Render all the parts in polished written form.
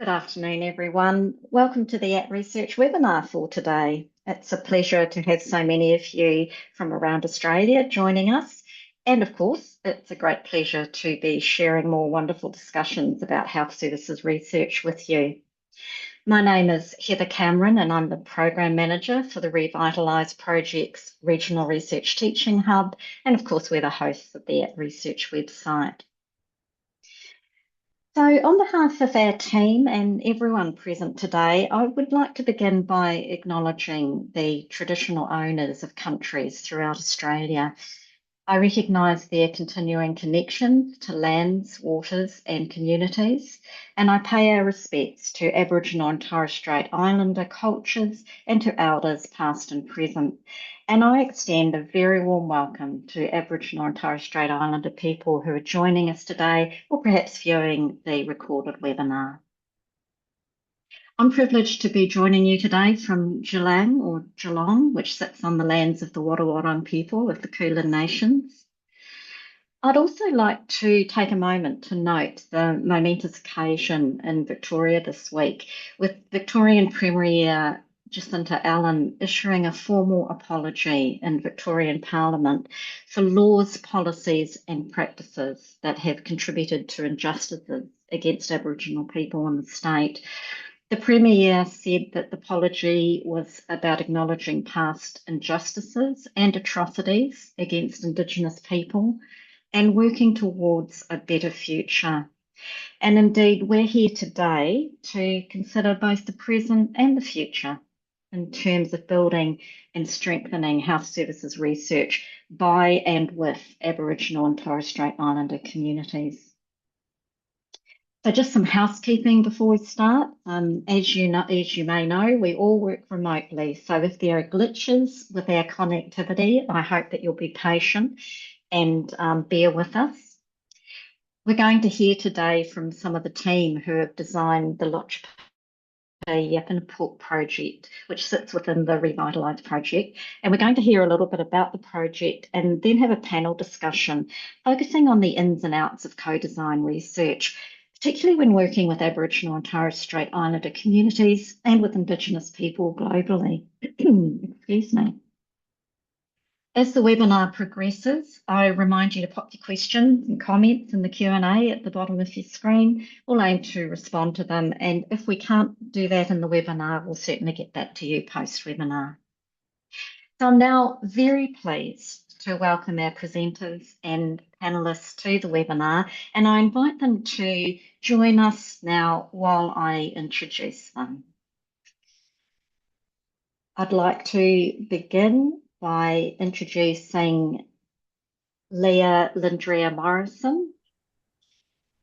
Good afternoon, everyone. Welcome to the At Research webinar for today. It's a pleasure to have so many of you from around Australia joining us. And of course, it's a great pleasure to be sharing more wonderful discussions about health services research with you. My name is Heather Cameron, and I'm the Program Manager for the Revitalise Project's Regional Research Teaching Hub. And of course, we're the hosts of the At Research website. So, on behalf of our team and everyone present today, I would like to begin by acknowledging the traditional owners of countries throughout Australia. I recognise their continuing connection to lands, waters, and communities, and I pay our respects to Aboriginal and Torres Strait Islander cultures and to elders past and present. And I extend a very warm welcome to Aboriginal and Torres Strait Islander people who are joining us today or perhaps viewing the recorded webinar. I'm privileged to be joining you today from Geelong, which sits on the lands of the Wadawurrung people of the Kulin Nations. I'd also like to take a moment to note the momentous occasion in Victoria this week, with Victorian Premier Jacinta Allen issuing a formal apology in Victorian Parliament for laws, policies and practices that have contributed to injustices against Aboriginal people in the state. The Premier said that the apology was about acknowledging past injustices and atrocities against Indigenous people and working towards a better future. And indeed, we're here today to consider both the present and the future in terms of building and strengthening health services research by and with Aboriginal and Torres Strait Islander communities. So just some housekeeping before we start. As you may know, we all work remotely. So if there are glitches with our connectivity, I hope that you'll be patient and bear with us. We're going to hear today from some of the team who have designed the Lotjpa Yapaneyepuk project, which sits within the Revitalise project. And we're going to hear a little bit about the project and then have a panel discussion focusing on the ins and outs of co-design research, particularly when working with Aboriginal and Torres Strait Islander communities and with Indigenous people globally. Excuse me. As the webinar progresses, I remind you to pop your questions and comments in the Q&A at the bottom of your screen. We'll aim to respond to them, and if we can't do that in the webinar, we'll certainly get back to you post-webinar. So I'm now very pleased to welcome our presenters and panelists to the webinar, and I invite them to join us now while I introduce them. I'd like to begin by introducing Leah Lindrea Morrison,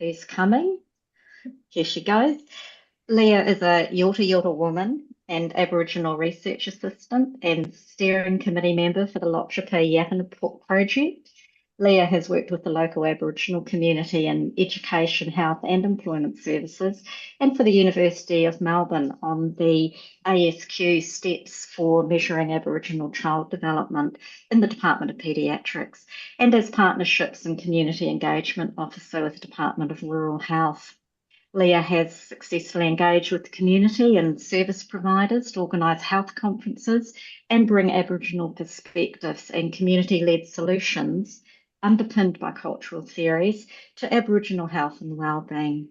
who's coming. Here she goes. Leah is a Yorta woman and Aboriginal Research Assistant and Steering Committee member for the Lotjpa Yapaneyepuk project. Leah has worked with the local Aboriginal community in education, health and employment services, and for the University of Melbourne on the ASQ steps for measuring Aboriginal child development in the Department of Paediatrics, and as Partnerships and Community Engagement Officer with the Department of Rural Health. Leah has successfully engaged with the community and service providers to organise health conferences and bring Aboriginal perspectives and community-led solutions underpinned by cultural theories to Aboriginal health and wellbeing.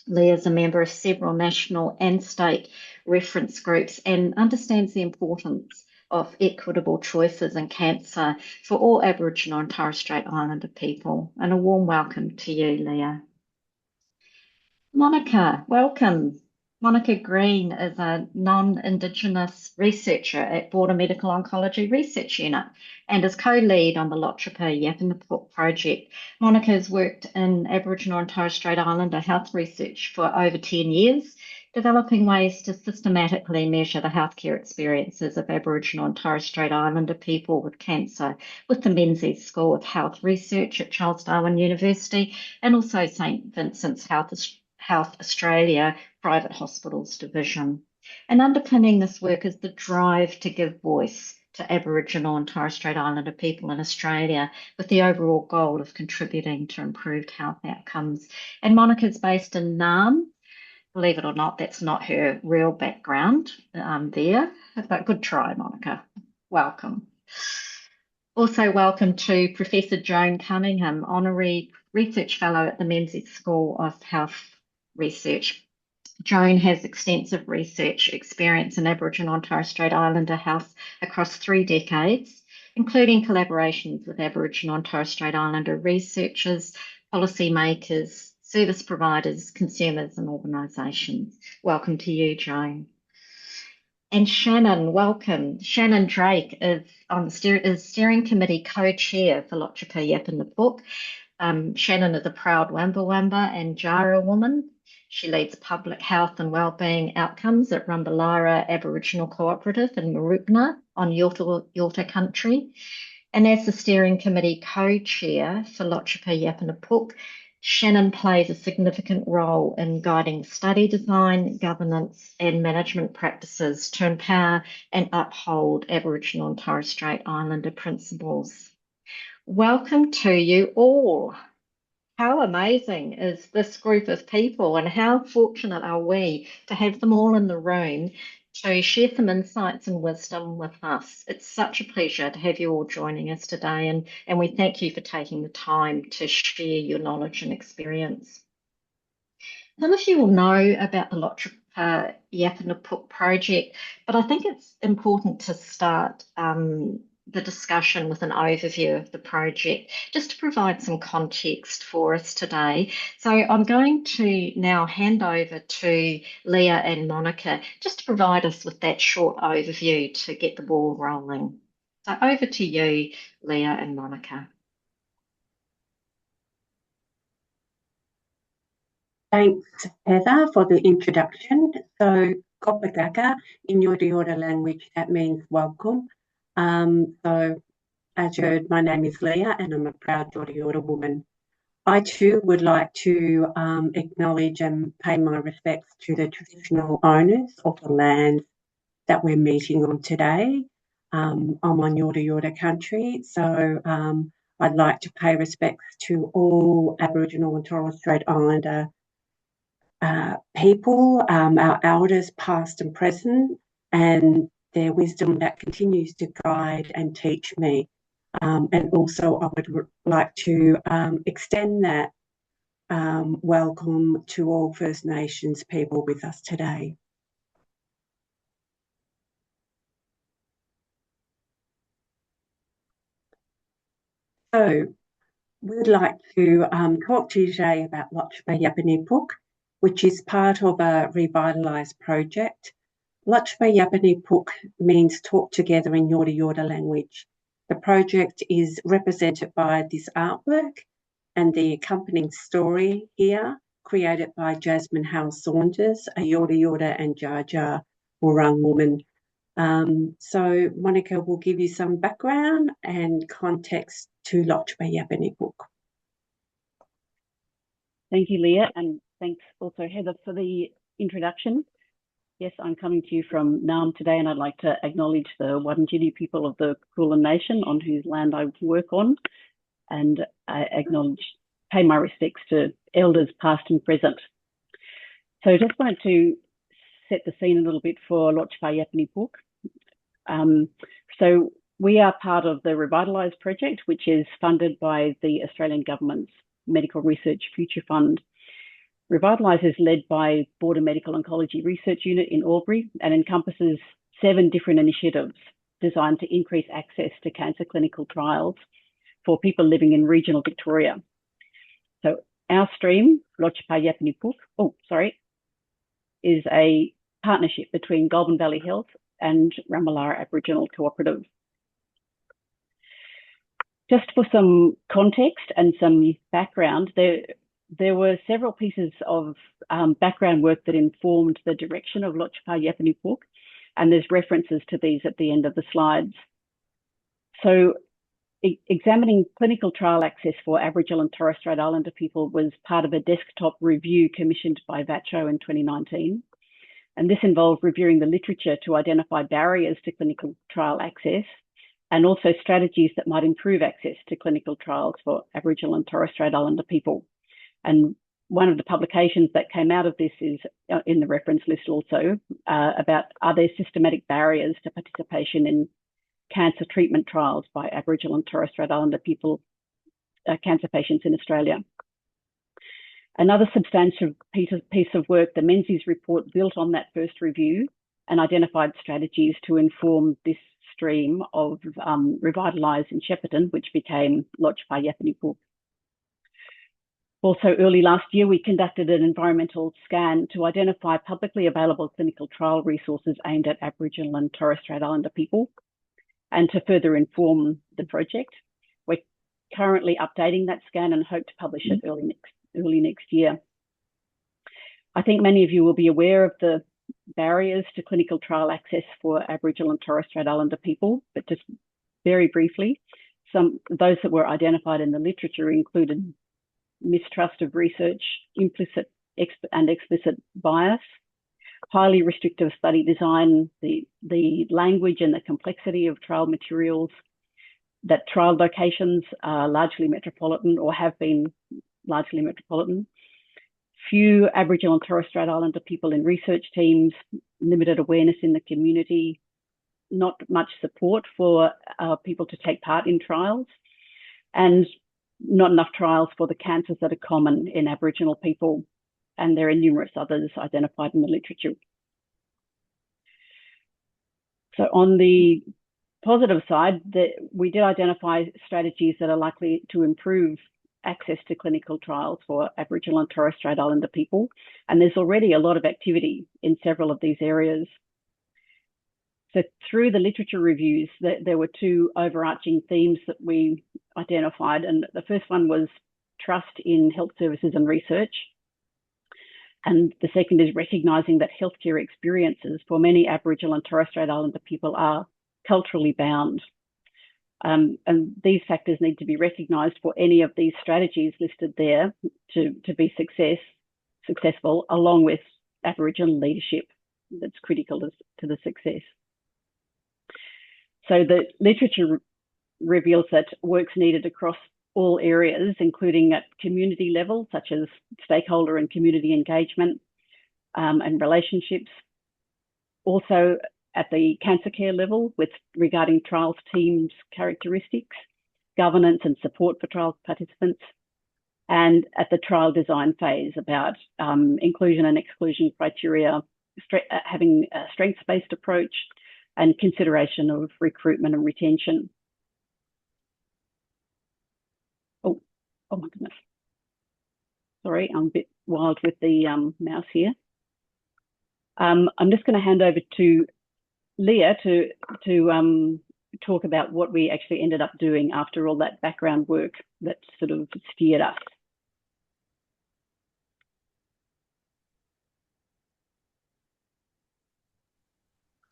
Leah is a member of several national and state reference groups and understands the importance of equitable choices in cancer for all Aboriginal and Torres Strait Islander people. And a warm welcome to you, Leah. Monica, welcome. Monica Green is a non-Indigenous researcher at Border Medical Oncology Research Unit and is co-lead on the Lotjpa Yapaneyepuk project. Monica has worked in Aboriginal and Torres Strait Islander health research for over 10 years, developing ways to systematically measure the healthcare experiences of Aboriginal and Torres Strait Islander people with cancer with the Menzies School of Health Research at Charles Darwin University and also St Vincent's Health Australia Private Hospitals Division. And underpinning this work is the drive to give voice to Aboriginal and Torres Strait Islander people in Australia with the overall goal of contributing to improved health outcomes. And Monica's based in Naarm, Believe it or not, that's not her real background there, but good try, Monica. Welcome. Also, welcome to Professor Joan Cunningham, Honorary Research Fellow at the Menzies School of Health Research. Joan has extensive research experience in Aboriginal and Torres Strait Islander health across 3 decades, including collaborations with Aboriginal and Torres Strait Islander researchers, policymakers, service providers, consumers, and organisations. Welcome to you, Joan. And Shannon, welcome. Shannon Drake is on the steering committee co-chair for Lotjpa Yapaneyepuk. Shannon is a proud Wamba and Jara woman. She leads public health and wellbeing outcomes at Rumbalara Aboriginal Cooperative in Marupna on Yorta country. And as the steering committee co-chair for Lotjpa Yapaneyepuk, Shannon plays a significant role in guiding study design, governance, and management practices to empower and uphold Aboriginal and Torres Strait Islander principles. Welcome to you all. How amazing is this group of people, and how fortunate are we to have them all in the room to share some insights and wisdom with us. It's such a pleasure to have you all joining us today, and we thank you for taking the time to share your knowledge and experience. Some of you will know about the Lotjpa Yapaneyepuk project, but I think it's important to start the discussion with an overview of the project, just to provide some context for us today. So I'm going to now hand over to Leah and Monica, just to provide us with that short overview to get the ball rolling. So over to you, Leah and Monica. Thanks, Heather, for the introduction. So, Kopagaka, in Yorta language, that means welcome. So, as you heard, my name is Leah and I'm a proud Yorta woman. I too would like to acknowledge and pay my respects to the traditional owners of the land that we're meeting on today. I'm on Yorta country, so I'd like to pay respects to all Aboriginal and Torres Strait Islander people, our elders past and present, and their wisdom that continues to guide and teach me. And also I would like to extend that welcome to all First Nations people with us today. So we'd like to talk to you today about Lotjpa Yapaneyepuk, which is part of a revitalised project. Lotjpa Yapaneyepuk means talk together in Yorta language. The project is represented by this artwork and the accompanying story here, created by Jasmine Howell-Saunders, a Yorta and Jar Jar Wurrung woman. So Monica will give you some background and context to Lotjpa Yapaneyepuk. Thank you, Leah, and thanks also, Heather, for the introduction. Yes, I'm coming to you from Naarm today, and I'd like to acknowledge the Wurundjeri people of the Kulin Nation on whose land I work on, and I pay my respects to elders past and present. So I just wanted to set the scene a little bit for Lotjpa Yapaneyepuk. So we are part of the Revitalise project, which is funded by the Australian Government's Medical Research Future Fund. Revitalise is led by Border Medical Oncology Research Unit in Albury and encompasses 7 different initiatives designed to increase access to cancer clinical trials for people living in regional Victoria. So our stream, Lotjpa Yapaneyepuk, is a partnership between Goulburn Valley Health and Rumbalara Aboriginal Cooperative. Just for some context and some background, there were several pieces of background work that informed the direction of Lotjpa Yapaneyepuk, and there's references to these at the end of the slides. So examining clinical trial access for Aboriginal and Torres Strait Islander people was part of a desktop review commissioned by VACCHO in 2019. And this involved reviewing the literature to identify barriers to clinical trial access and also strategies that might improve access to clinical trials for Aboriginal and Torres Strait Islander people. And one of the publications that came out of this is in the reference list also about are there systematic barriers to participation in cancer treatment trials by Aboriginal and Torres Strait Islander people, cancer patients in Australia. Another substantial piece of work, the Menzies report, built on that first review and identified strategies to inform this stream of Revitalise in Shepparton, which became Lotjpa Yapaneyepuk. Also, early last year, we conducted an environmental scan to identify publicly available clinical trial resources aimed at Aboriginal and Torres Strait Islander people, and to further inform the project. We're currently updating that scan and hope to publish it early next year. I think many of you will be aware of the barriers to clinical trial access for Aboriginal and Torres Strait Islander people, but just very briefly, those that were identified in the literature included mistrust of research, implicit and explicit bias, highly restrictive study design, the language and the complexity of trial materials, that trial locations are largely metropolitan or have been largely metropolitan, few Aboriginal and Torres Strait Islander people in research teams, limited awareness in the community, not much support for people to take part in trials, and not enough trials for the cancers that are common in Aboriginal people, and there are numerous others identified in the literature. So on the positive side, we did identify strategies that are likely to improve access to clinical trials for Aboriginal and Torres Strait Islander people, and there's already a lot of activity in several of these areas. So through the literature reviews, there were two overarching themes that we identified, and the first one was trust in health services and research, and the second is recognising that healthcare experiences for many Aboriginal and Torres Strait Islander people are culturally bound. And these factors need to be recognised for any of these strategies listed there to be successful, along with Aboriginal leadership that's critical to the success. So the literature reveals that work's needed across all areas, including at community level, such as stakeholder and community engagement and relationships. Also at the cancer care level, regarding trials teams characteristics, governance and support for trial participants, and at the trial design phase about inclusion and exclusion criteria, having a strengths-based approach, and consideration of recruitment and retention. Oh my goodness. Sorry, I'm a bit wild with the mouse here. I'm just going to hand over to Leah to talk about what we actually ended up doing after all that background work that sort of steered us.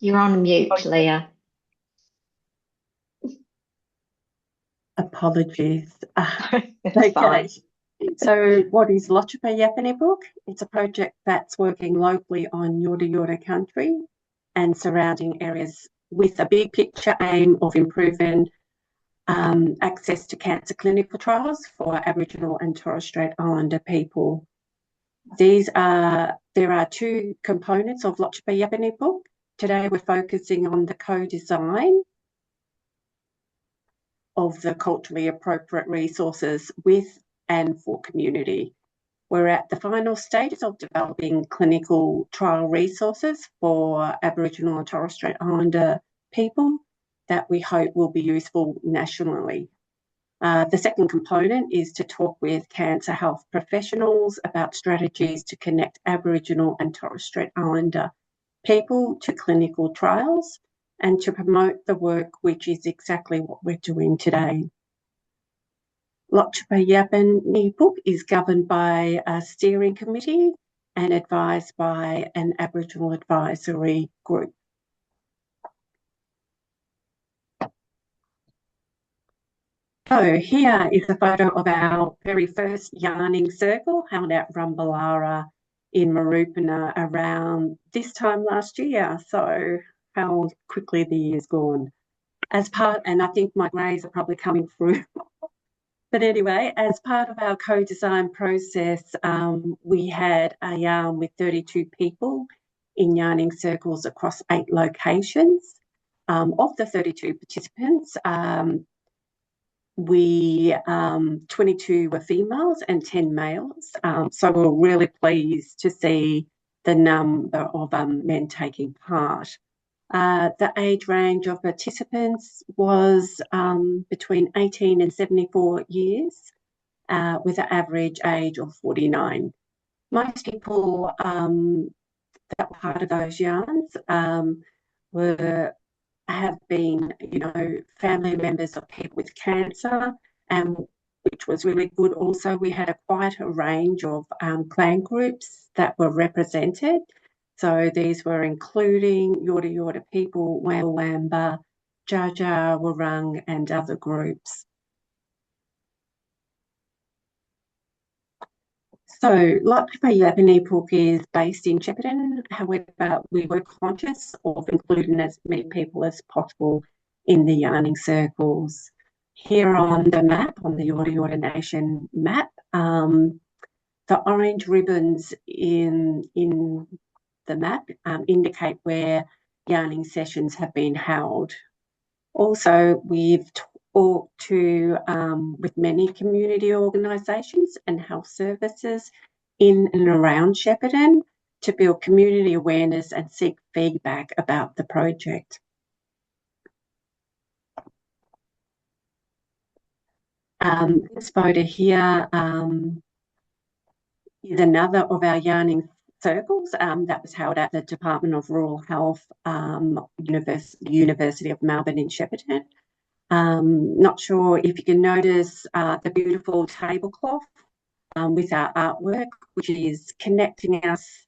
You're on mute, Leah. Apologies. That's fine. So what is Lotjpa Yapaneyepuk? It's a project that's working locally on Yorta Yorta country and surrounding areas with a big picture aim of improving access to cancer clinical trials for Aboriginal and Torres Strait Islander people. There are two components of Lotjpa Yapaneyepuk. Today we're focusing on the co-design of the culturally appropriate resources with and for community. We're at the final stages of developing clinical trial resources for Aboriginal and Torres Strait Islander people that we hope will be useful nationally. The second component is to talk with cancer health professionals about strategies to connect Aboriginal and Torres Strait Islander people to clinical trials and to promote the work, which is exactly what we're doing today. Lotjpa Yapaneyepuk is governed by a steering committee and advised by an Aboriginal advisory group. So here is a photo of our very first yarning circle held at Rumballara in Marupana around this time last year. So how quickly the year's gone. And I think my greys are probably coming through But anyway, as part of our co-design process, we had a yarn with 32 people in yarning circles across 8 locations. Of the 32 participants, 22 were females and 10 males. So we were really pleased to see the number of men taking part. The age range of participants was between 18 and 74 years, with an average age of 49. Most people that were part of those yarns have been, family members of people with cancer, and which was really good. Also, we had quite a range of clan groups that were represented. So these were including Yorta Yorta people, Wamba Wamba, Jaja, Warung, and other groups. So Lotjpa Yapaneyepuk is based in Shepparton. However, we were conscious of including as many people as possible in the yarning circles. Here on the map, on the Yorta Yorta Nation map, the orange ribbons in the map indicate where yarning sessions have been held. Also, we've talked with many community organisations and health services in and around Shepparton to build community awareness and seek feedback about the project. This photo here is another of our yarning circles that was held at the Department of Rural Health, University of Melbourne in Shepparton. Not sure if you can notice the beautiful tablecloth with our artwork, which is connecting us,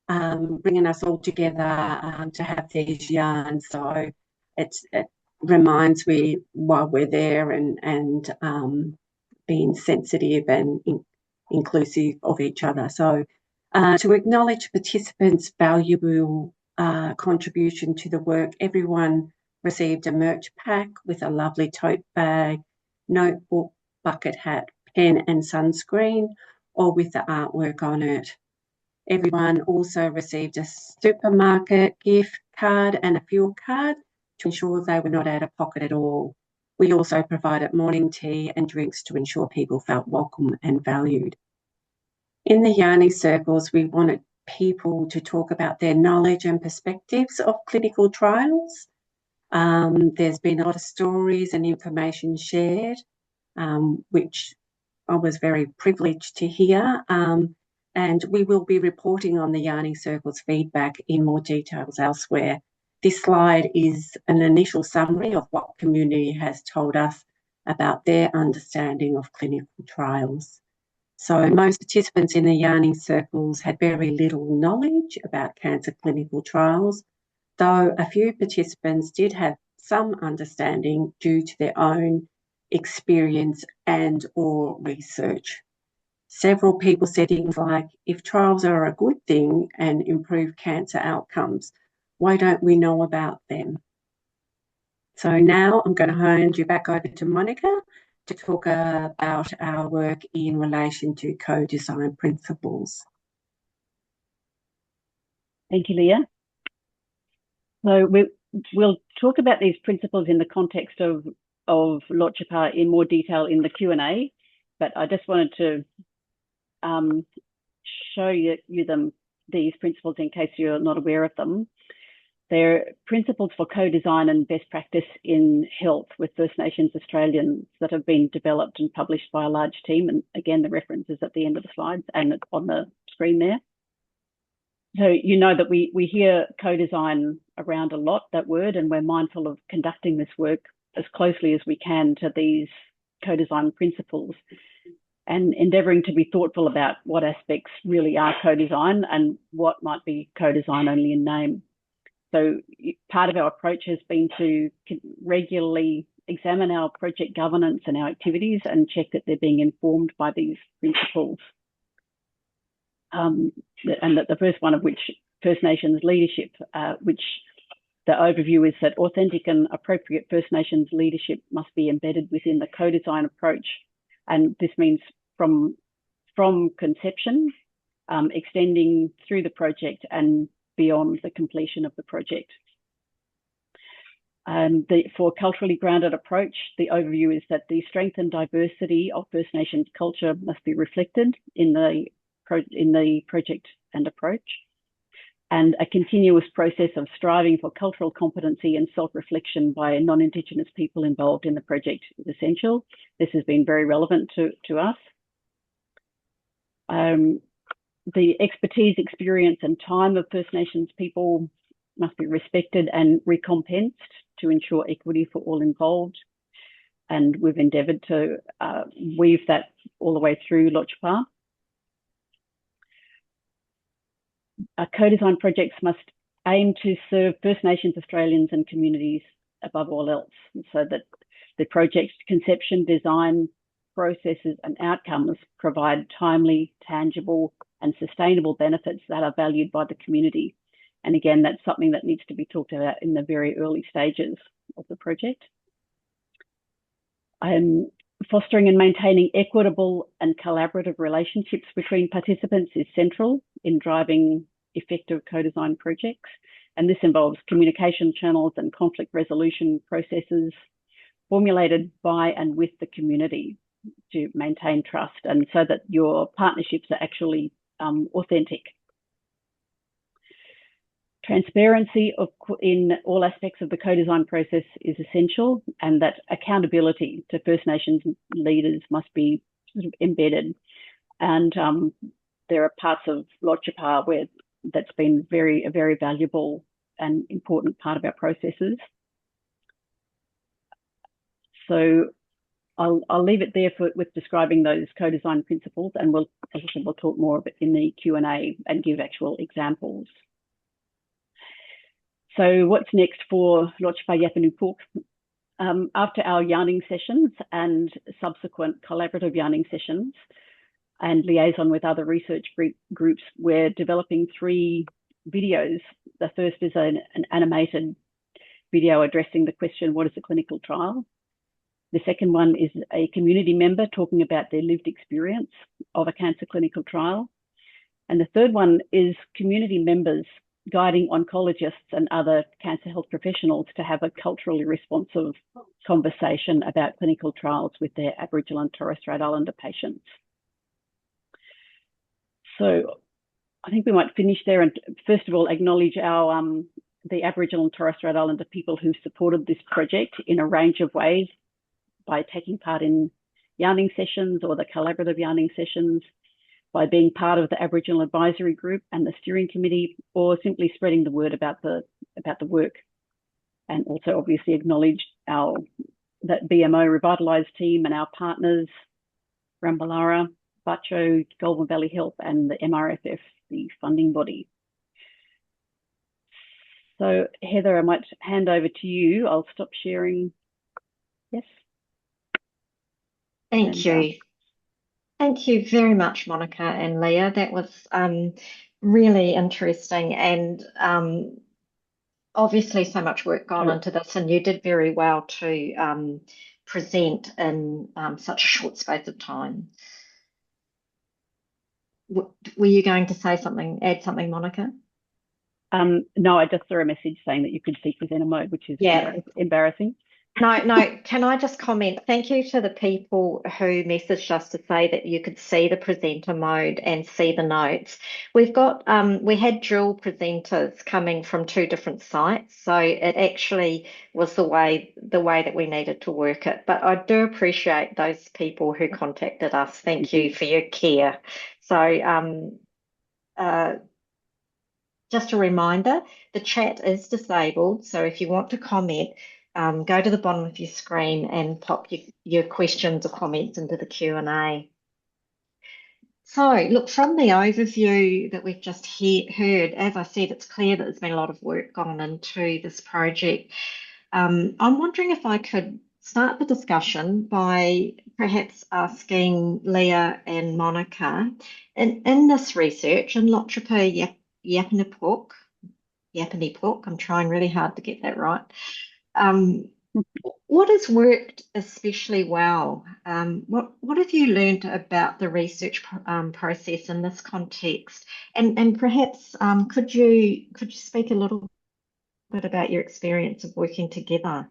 bringing us all together to have these yarns. So it reminds me why we're there, and being sensitive and inclusive of each other. So to acknowledge participants' valuable contribution to the work, everyone received a merch pack with a lovely tote bag, notebook, bucket hat, pen and sunscreen, all with the artwork on it. Everyone also received a supermarket gift card and a fuel card to ensure they were not out of pocket at all. We also provided morning tea and drinks to ensure people felt welcome and valued. In the yarning circles, we wanted people to talk about their knowledge and perspectives of clinical trials. There's been a lot of stories and information shared, which I was very privileged to hear. And we will be reporting on the yarning circles feedback in more details elsewhere. This slide is an initial summary of what community has told us about their understanding of clinical trials. So most participants in the yarning circles had very little knowledge about cancer clinical trials, though a few participants did have some understanding due to their own experience and or research. Several people said things like, if trials are a good thing and improve cancer outcomes, why don't we know about them? So now I'm going to hand you back over to Monica to talk about our work in relation to co-design principles. Thank you, Leah. So we'll talk about these principles in the context of Lotjpa in more detail in the Q&A, but I just wanted to show you these principles in case you're not aware of them. They're principles for co-design and best practice in health with First Nations Australians that have been developed and published by a large team. And again, the reference is at the end of the slides and on the screen there. So you know that we hear co-design around a lot, that word, and we're mindful of conducting this work as closely as we can to these co-design principles and endeavouring to be thoughtful about what aspects really are co-design and what might be co-design only in name. So part of our approach has been to regularly examine our project governance and our activities and check that they're being informed by these principles. And that the first one of which, First Nations leadership, which the overview is that authentic and appropriate First Nations leadership must be embedded within the co-design approach And this means from conception, extending through the project and beyond the completion of the project. For a culturally grounded approach, the overview is that the strength and diversity of First Nations culture must be reflected in the project and approach. And a continuous process of striving for cultural competency and self-reflection by non-Indigenous people involved in the project is essential. This has been very relevant to us. The expertise, experience, and time of First Nations people must be respected and recompensed to ensure equity for all involved. And we've endeavoured to weave that all the way through Lotjpa. Co-design projects must aim to serve First Nations Australians and communities above all else, so that the project conception, design, processes and outcomes provide timely, tangible and sustainable benefits that are valued by the community. And again, that's something that needs to be talked about in the very early stages of the project. Fostering and maintaining equitable and collaborative relationships between participants is central in driving effective co-design projects. And this involves communication channels and conflict resolution processes formulated by and with the community to maintain trust, and so that your partnerships are actually authentic. Transparency in all aspects of the co-design process is essential, and that accountability to First Nations leaders must be sort of embedded. And there are parts of Lotjpa where that's been a very valuable and important part of our processes. So I'll leave it there with describing those co-design principles, and as I said, we'll talk more of it in the Q&A and give actual examples. So what's next for Lotjpa Yapaneyepuk? After our yarning sessions and subsequent collaborative yarning sessions and liaison with other research groups, we're developing 3 videos. The first is an animated video addressing the question, what is a clinical trial? The second one is a community member talking about their lived experience of a cancer clinical trial. And the third one is community members guiding oncologists and other cancer health professionals to have a culturally responsive conversation about clinical trials with their Aboriginal and Torres Strait Islander patients. So I think we might finish there and first of all acknowledge our the Aboriginal and Torres Strait Islander people who supported this project in a range of ways, by taking part in yarning sessions or the collaborative yarning sessions, by being part of the Aboriginal Advisory Group and the steering committee, or simply spreading the word about the work. And also obviously acknowledge that BMO Revitalise team and our partners, Rambalara, Bacho, Goulburn Valley Health and the MRFF, the funding body. So Heather, I might hand over to you. I'll stop sharing. Yes. Thank you. Thank you very much, Monica and Leah. That was really interesting, and obviously so much work gone into this, and you did very well to present in such a short space of time. Were you going to say something, add something, Monica? No, I just saw a message saying that you could see presenter mode, which is embarrassing. No, can I just comment? Thank you to the people who messaged us to say that you could see the presenter mode and see the notes. We've got, we had dual presenters coming from 2 different sites, so it actually was the way that we needed to work it. But I do appreciate those people who contacted us. Thank you for your care. So just a reminder, the chat is disabled, so if you want to comment, go to the bottom of your screen and pop your questions or comments into the Q&A. So, look, from the overview that we've just heard, as I said, it's clear that there's been a lot of work gone into this project. I'm wondering if I could start the discussion by perhaps asking Leah and Monica, in this research, in Lotjpa Yapaneyepuk, I'm trying really hard to get that right. What has worked especially well? What have you learned about the research process in this context? And perhaps could you speak a little bit about your experience of working together?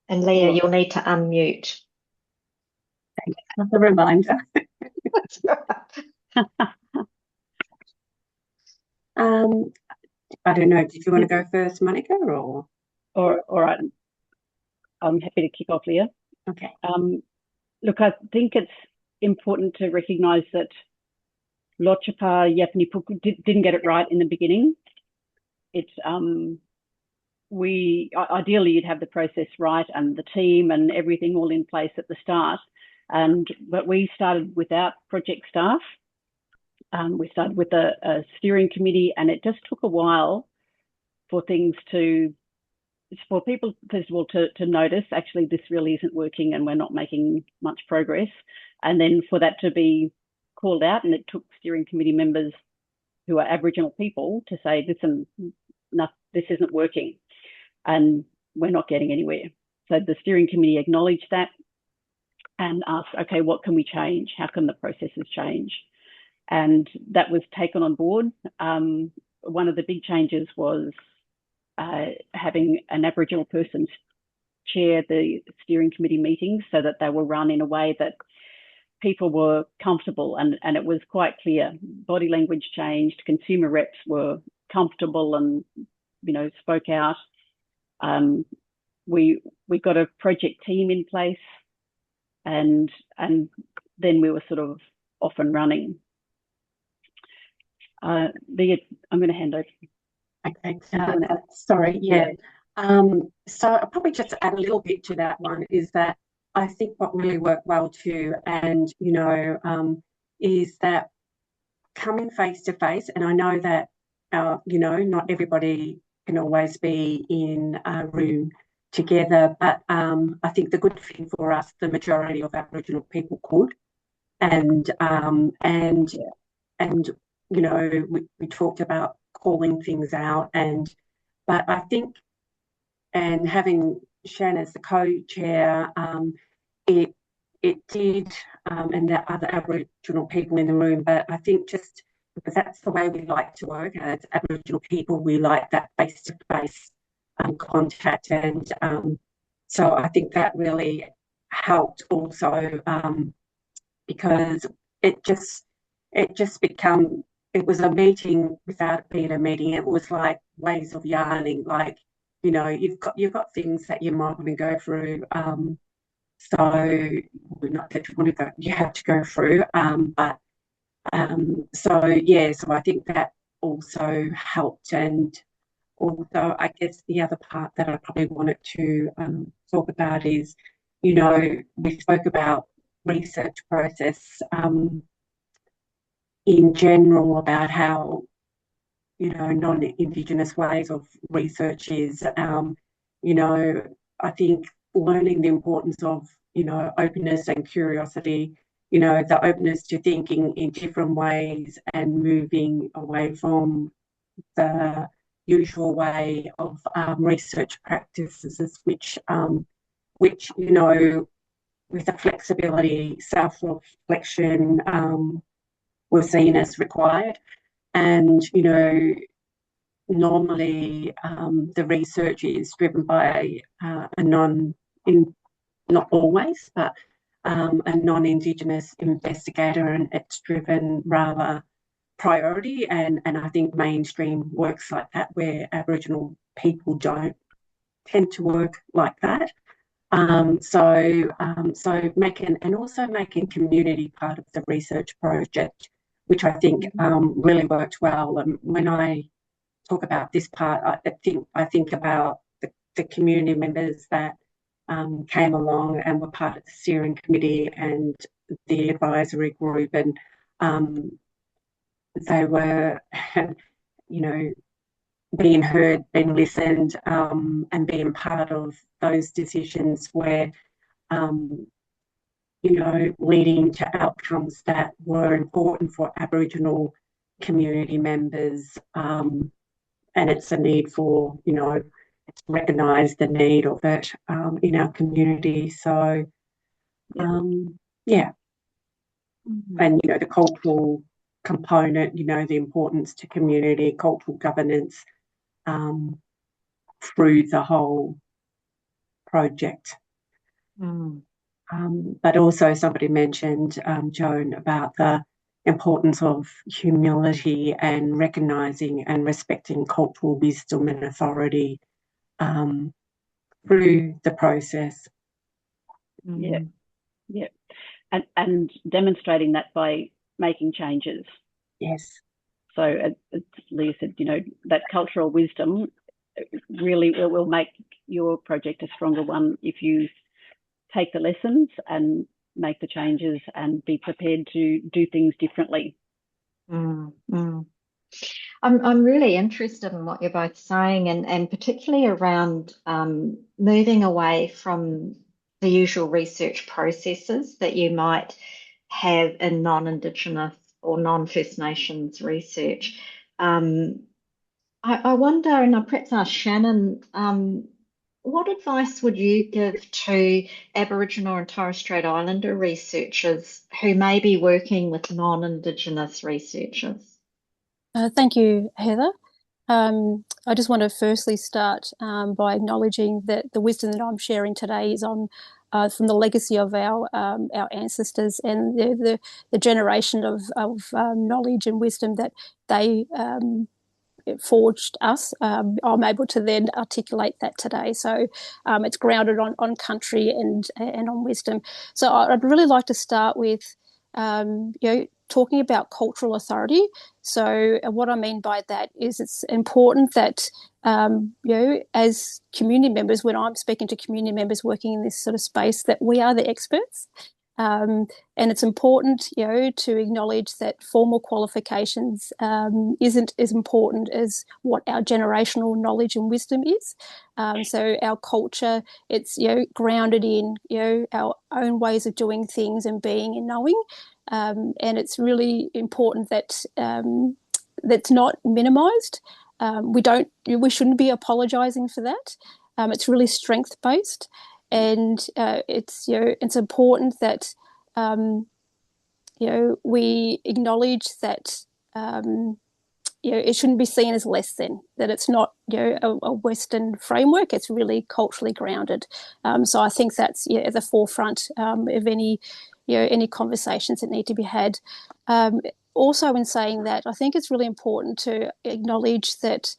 And Leah, Sure. you'll need to unmute. Thanks for the reminder. I don't know. Did you want to go first, Monica, or? All right, I'm happy to kick off, Leah. Okay. Look, I think it's important to recognise that Lotjpa Yapaneyepuk didn't get it right in the beginning. It's ideally you'd have the process right and the team and everything all in place at the start, but we started without project staff. We started with a steering committee, and it just took a while for people, first of all, to notice, actually, this really isn't working and we're not making much progress. And then for that to be called out, and it took steering committee members who are Aboriginal people to say, listen, no, this isn't working and we're not getting anywhere. So the steering committee acknowledged that and asked, okay, what can we change? How can the processes change? And that was taken on board. One of the big changes was having an Aboriginal person chair the steering committee meetings so that they were run in a way that people were comfortable, and it was quite clear. Body language changed, consumer reps were comfortable and, spoke out. We got a project team in place, and then we were sort of off and running. I'm going to hand over. Okay, sorry, yeah. So I'll probably just add a little bit to that one, is that I think what really worked well too, and, is that coming face to face, and I know that, not everybody can always be in a room together, but I think the good thing for us, the majority of Aboriginal people could, and we talked about calling things out, but I think, and having Shan as the co-chair, it did, and the other Aboriginal people in the room, but I think just because that's the way we like to work as Aboriginal people, we like that face-to-face contact, and so I think that really helped also, because it was a meeting without it being a meeting. It was like ways of yarning, like, you've got things that you might want to go through. So not that you want to go, you have to go through. But so yeah, so I think that also helped. And also, I guess the other part that I probably wanted to talk about is, we spoke about research process in general, about how, non-Indigenous ways of research is, I think learning the importance of, openness and curiosity, the openness to thinking in different ways and moving away from the usual way of research practices, which, with the flexibility, self-reflection, were seen as required. And, normally the research is driven by not always, but a non-Indigenous investigator, and it's driven rather priority. And I think mainstream works like that, where Aboriginal people don't tend to work like that. So making community part of the research project, which I think really worked well. And when I talk about this part, I think about the community members that came along and were part of the steering committee and the advisory group, and they were, being heard, being listened, and being part of those decisions where, leading to outcomes that were important for Aboriginal community members. And it's a need for, recognise the need of it in our community. So, yeah. And, the cultural component, the importance to community, cultural governance through the whole project. But also somebody mentioned, Joan, about the importance of humility and recognising and respecting cultural wisdom and authority through the process. Yeah. And demonstrating that by making changes. Yes. So as Leah said, that cultural wisdom really will make your project a stronger one if you take the lessons and make the changes and be prepared to do things differently. I'm really interested in what you're both saying, and particularly around moving away from the usual research processes that you might have in non-Indigenous or non-First Nations research. I wonder, and I'll perhaps ask Shannon, what advice would you give to Aboriginal and Torres Strait Islander researchers who may be working with non-Indigenous researchers? Thank you, Heather. I just want to firstly start by acknowledging that the wisdom that I'm sharing today is on from the legacy of our ancestors and the generation of knowledge and wisdom that they forged us. I'm able to then articulate that today. So it's grounded on country and on wisdom. So I'd really like to start with talking about cultural authority. So what I mean by that is it's important that as community members, when I'm speaking to community members working in this sort of space, that we are the experts. And it's important, to acknowledge that formal qualifications isn't as important as what our generational knowledge and wisdom is. So our culture, it's grounded in our own ways of doing things and being and knowing, and it's really important that that's not minimised. We shouldn't be apologising for that. It's really strength based. And it's important that we acknowledge that it shouldn't be seen as less than, that it's not a Western framework. It's really culturally grounded. So I think that's at the forefront of any conversations that need to be had. Also, in saying that, I think it's really important to acknowledge that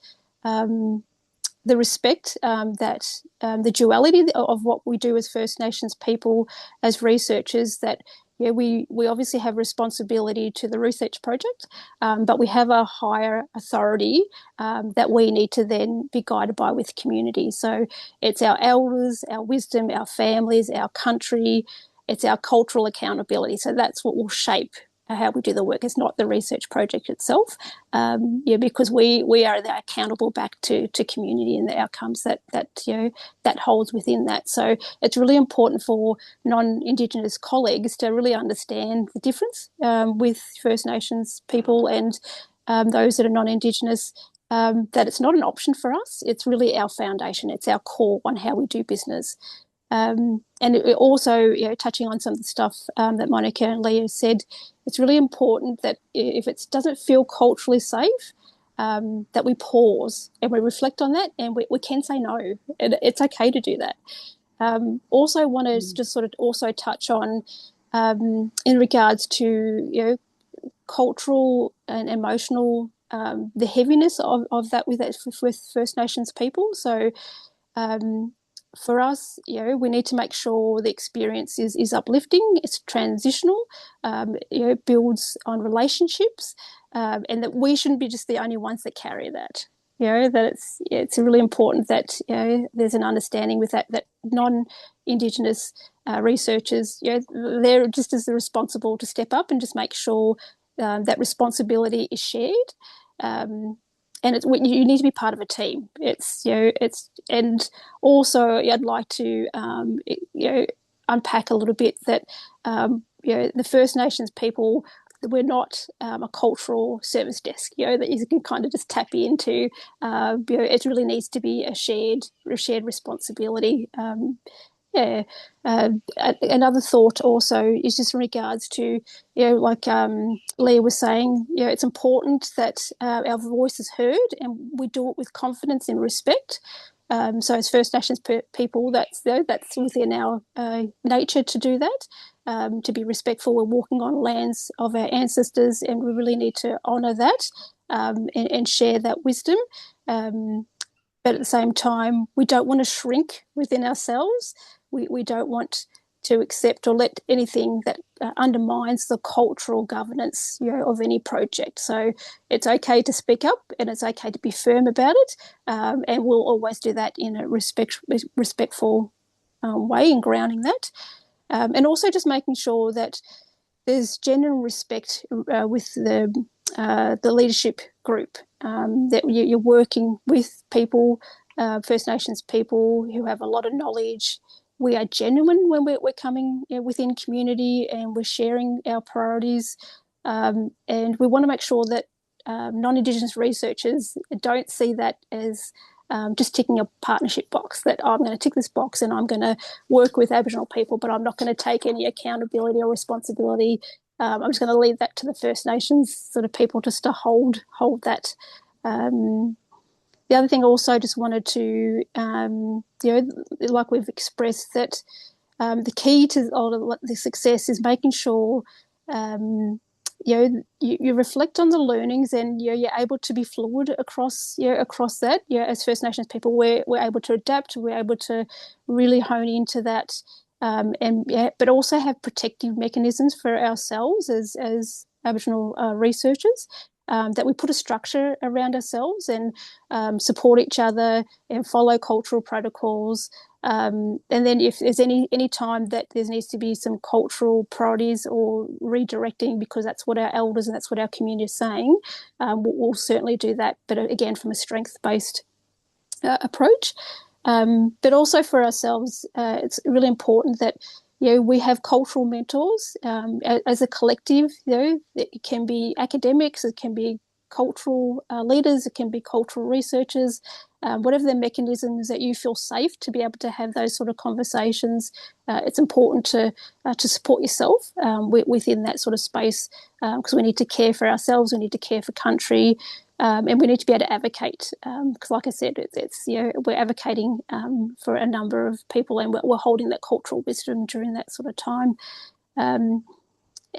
the respect that the duality of what we do as First Nations people, as researchers, that we obviously have responsibility to the research project, but we have a higher authority that we need to then be guided by with community. So it's our elders, our wisdom, our families, our country, it's our cultural accountability. So that's what will shape how we do the work. It's not the research project itself, because we are accountable back to community and the outcomes that holds within that. So it's really important for non-Indigenous colleagues to really understand the difference with First Nations people and those that are non-Indigenous, that it's not an option for us. It's really our foundation. It's our core on how we do business. And it also, touching on some of the stuff that Monica and Leah said, it's really important that if it doesn't feel culturally safe, that we pause and we reflect on that, and we can say no. And it's okay to do that. Also want to just sort of also touch on in regards to cultural and emotional, the heaviness of that with First Nations people. So for us, we need to make sure the experience is uplifting, it's transitional, builds on relationships, and that we shouldn't be just the only ones that carry that. That it's really important that there's an understanding with that non-Indigenous researchers, they're just as responsible to step up and just make sure that responsibility is shared. And you need to be part of a team. And also I'd like to unpack a little bit that the First Nations people, we're not a cultural service desk, that you can kind of just tap into. It really needs to be a shared responsibility. Yeah. Another thought also is just in regards to, like Leah was saying, it's important that our voice is heard and we do it with confidence and respect. So as First Nations people, that's within our nature to do that, to be respectful. We're walking on lands of our ancestors, and we really need to honour that and share that wisdom. But at the same time, we don't want to shrink within ourselves. We don't want to accept or let anything that undermines the cultural governance, of any project. So it's okay to speak up, and it's okay to be firm about it, and we'll always do that in a respectful way, and grounding that, and also just making sure that there's genuine respect with the leadership group, that you're working with people, First Nations people who have a lot of knowledge. We are genuine when we're coming within community, and we're sharing our priorities, and we want to make sure that non-Indigenous researchers don't see that as just ticking a partnership box, that I'm going to tick this box and I'm going to work with Aboriginal people, but I'm not going to take any accountability or responsibility. I'm just going to leave that to the First Nations sort of people just to hold that. The other thing also just wanted to, like we've expressed, that the key to all of the success is making sure you reflect on the learnings, and you're able to be fluid across that. As First Nations people, we're able to adapt. We're able to really hone into that, but also have protective mechanisms for ourselves as Aboriginal researchers. That we put a structure around ourselves, and support each other and follow cultural protocols. And then if there's any time that there needs to be some cultural priorities or redirecting, because that's what our elders and that's what our community is saying, we'll certainly do that. But again, from a strength-based approach. But also for ourselves, it's really important that we have cultural mentors as a collective. It can be academics, it can be cultural leaders, it can be cultural researchers, whatever the mechanisms that you feel safe to be able to have those sort of conversations. It's important to support yourself within that sort of space, because we need to care for ourselves, we need to care for country, and we need to be able to advocate, because like I said, it's we're advocating for a number of people, and we're holding that cultural wisdom during that sort of time.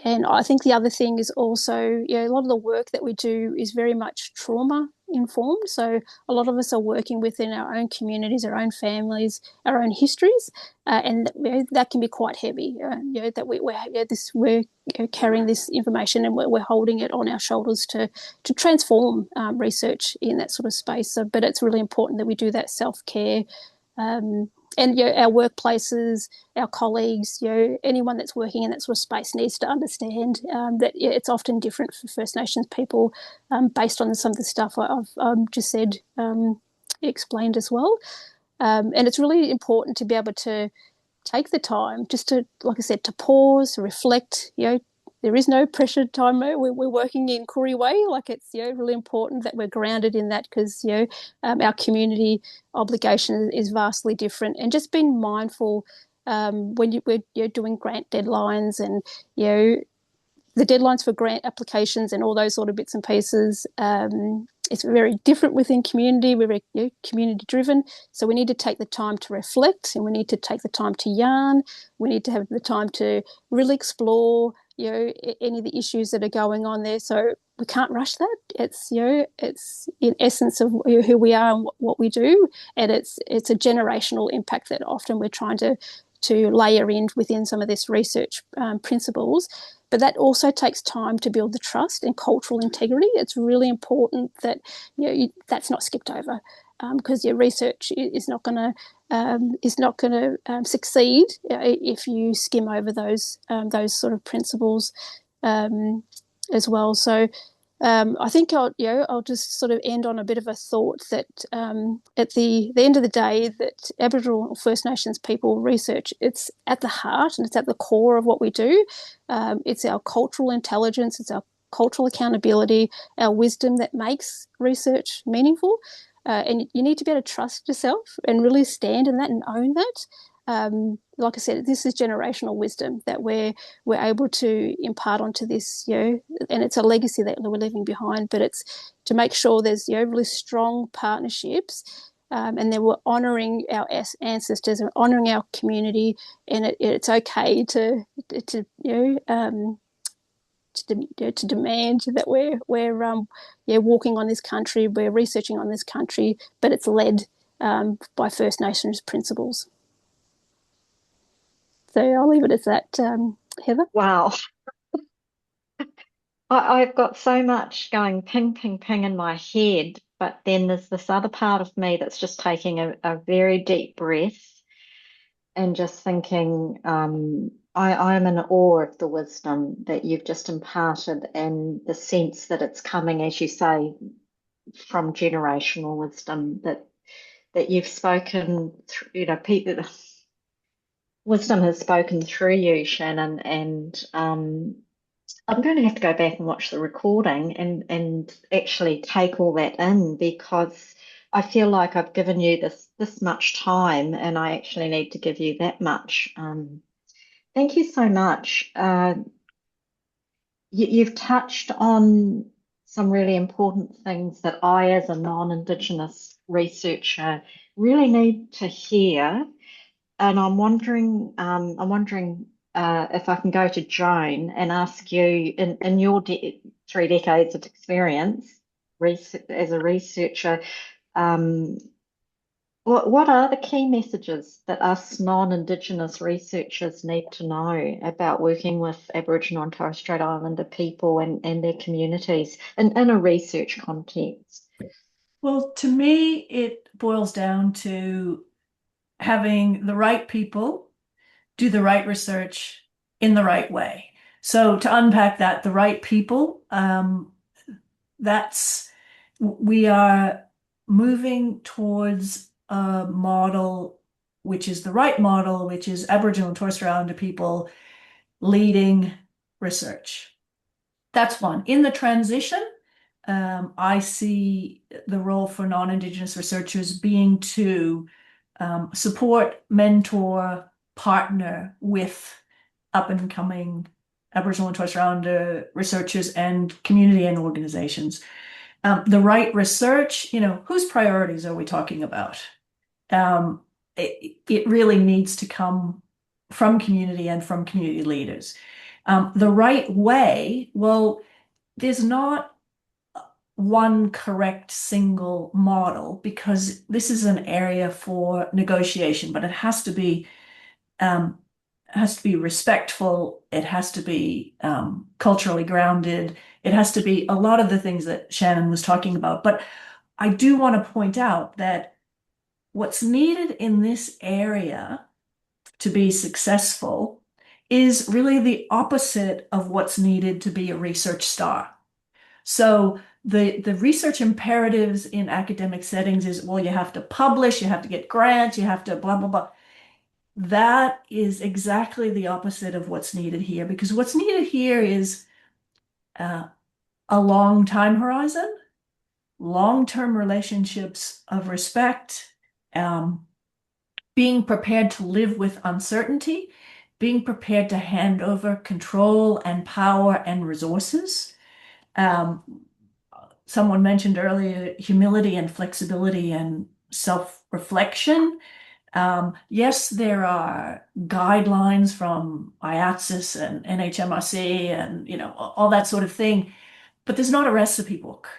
And I think the other thing is also, a lot of the work that we do is very much trauma informed. So a lot of us are working within our own communities, our own families, our own histories, and that can be quite heavy. That we're carrying this information, and we're holding it on our shoulders to transform research in that sort of space. So, but it's really important that we do that self-care. And our workplaces, our colleagues, anyone that's working in that sort of space needs to understand that it's often different for First Nations people, based on some of the stuff I've just said, explained as well. And it's really important to be able to take the time just to, like I said, to pause, reflect. There is no pressure time. We're working in Koori way. Like, it's really important that we're grounded in that, because our community obligation is vastly different, and just being mindful when we're doing grant deadlines, and the deadlines for grant applications and all those sort of bits and pieces. It's very different within community. We're very community driven, so we need to take the time to reflect, and we need to take the time to yarn. We need to have the time to really explore any of the issues that are going on there. So we can't rush that. It's it's in essence of who we are and what we do, and it's a generational impact that often we're trying to layer in within some of this research principles. But that also takes time to build the trust and cultural integrity. It's really important that that's not skipped over, because your research is not going to succeed if you skim over those sort of principles as well. So I think I'll just sort of end on a bit of a thought that at the end of the day, that Aboriginal or First Nations people research, it's at the heart and it's at the core of what we do. It's our cultural intelligence, it's our cultural accountability, our wisdom that makes research meaningful. And you need to be able to trust yourself and really stand in that and own that. Like I said, this is generational wisdom that we're able to impart onto this, and it's a legacy that we're leaving behind. But it's to make sure there's really strong partnerships, and then we're honouring our ancestors and honouring our community, and it's okay to demand that we're walking on this country, we're researching on this country, but it's led by First Nations principles. So I'll leave it as that, Heather. Wow. I've got so much going ping, ping, ping in my head, but then there's this other part of me that's just taking a very deep breath and just thinking, I'm in awe of the wisdom that you've just imparted and the sense that it's coming, as you say, from generational wisdom that you've spoken, people. Wisdom has spoken through you, Shannon, and I'm going to have to go back and watch the recording and actually take all that in, because I feel like I've given you this much time and I actually need to give you that much. Thank you so much. You've touched on some really important things that I, as a non-Indigenous researcher, really need to hear. And I'm wondering if I can go to Joan and ask you, in your 3 decades of experience as a researcher, what are the key messages that us non-Indigenous researchers need to know about working with Aboriginal and Torres Strait Islander people and their communities in a research context? Well, to me, it boils down to having the right people do the right research in the right way. So to unpack that, the right people, we are moving towards a model which is the right model, which is Aboriginal and Torres Strait Islander people leading research. That's one. In the transition, I see the role for non-Indigenous researchers being to support, mentor, partner with up-and-coming Aboriginal and Torres Strait Islander researchers and community and organizations. The right research, whose priorities are we talking about? It really needs to come from community and from community leaders. The right way, well, there's not one correct single model, because this is an area for negotiation, but it has to be respectful. It has to be culturally grounded. It has to be a lot of the things that Shannon was talking about. But I do want to point out that what's needed in this area to be successful is really the opposite of what's needed to be a research star. So the research imperatives in academic settings is, well, you have to publish, you have to get grants, you have to blah, blah, blah. That is exactly the opposite of what's needed here, because what's needed here is a long time horizon, long-term relationships of respect, being prepared to live with uncertainty, being prepared to hand over control and power and resources. Someone mentioned earlier humility and flexibility and self-reflection. Yes, there are guidelines from IATSIS and NHMRC and all that sort of thing, but there's not a recipe book.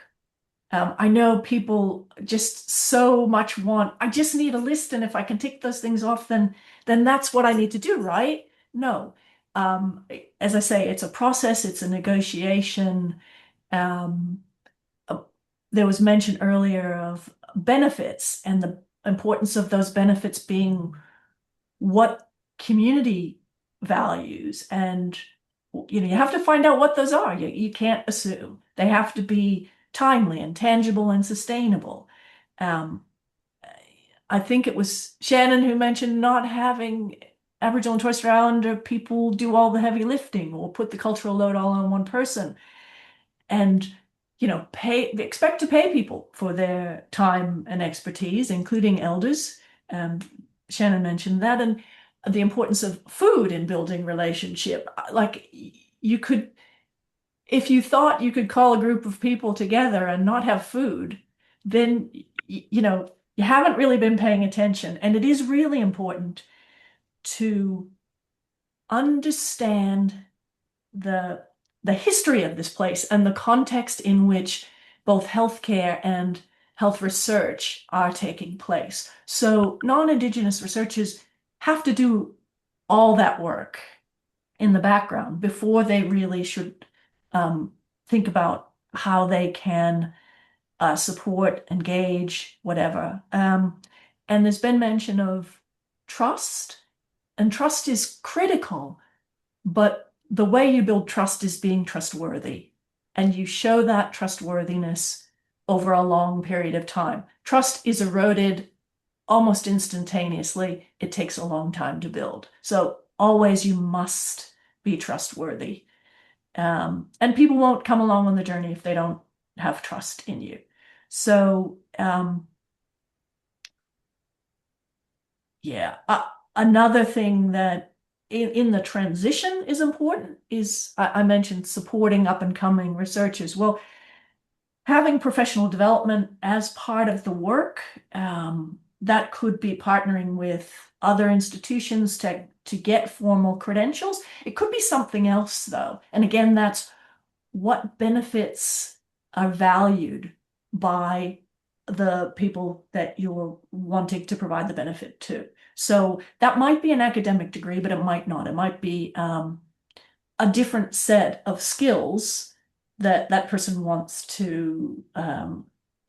I know people just so much I just need a list, and if I can tick those things off, then that's what I need to do, right? No. As I say, it's a process, it's a negotiation. There was mention earlier of benefits and the importance of those benefits being what community values and you have to find out what those are. You can't assume. They have to be timely and tangible and sustainable. I think it was Shannon who mentioned not having Aboriginal and Torres Strait Islander people do all the heavy lifting or put the cultural load all on one person. And, expect to pay people for their time and expertise, including elders. Shannon mentioned that, and the importance of food in building relationship. Like you could, if you thought you could call a group of people together and not have food, then, you haven't really been paying attention. And it is really important to understand the history of this place and the context in which both healthcare and health research are taking place. So non-Indigenous researchers have to do all that work in the background before they really should think about how they can support, engage, whatever. And there's been mention of trust, and trust is critical, but the way you build trust is being trustworthy, and you show that trustworthiness over a long period of time. Trust is eroded almost instantaneously. It takes a long time to build. So always you must be trustworthy. And people won't come along on the journey if they don't have trust in you. So, another thing that in the transition is important is, I mentioned supporting up and coming researchers. Well, having professional development as part of the work, that could be partnering with other institutions to get formal credentials. It could be something else though. And again, that's what benefits are valued by the people that you're wanting to provide the benefit to. So that might be an academic degree, but it might not. It might be a different set of skills that that person wants to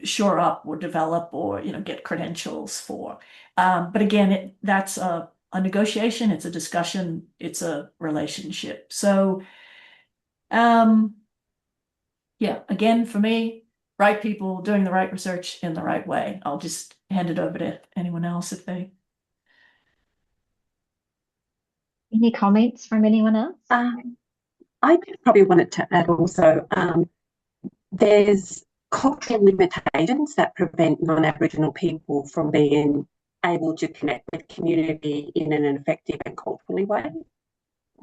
shore up or develop or get credentials for. But again, that's a negotiation. It's a discussion. It's a relationship. So again, for me, right people doing the right research in the right way. I'll just hand it over to anyone else if they. Any comments from anyone else? I probably wanted to add also, there's cultural limitations that prevent non-Aboriginal people from being able to connect with community in an effective and culturally way.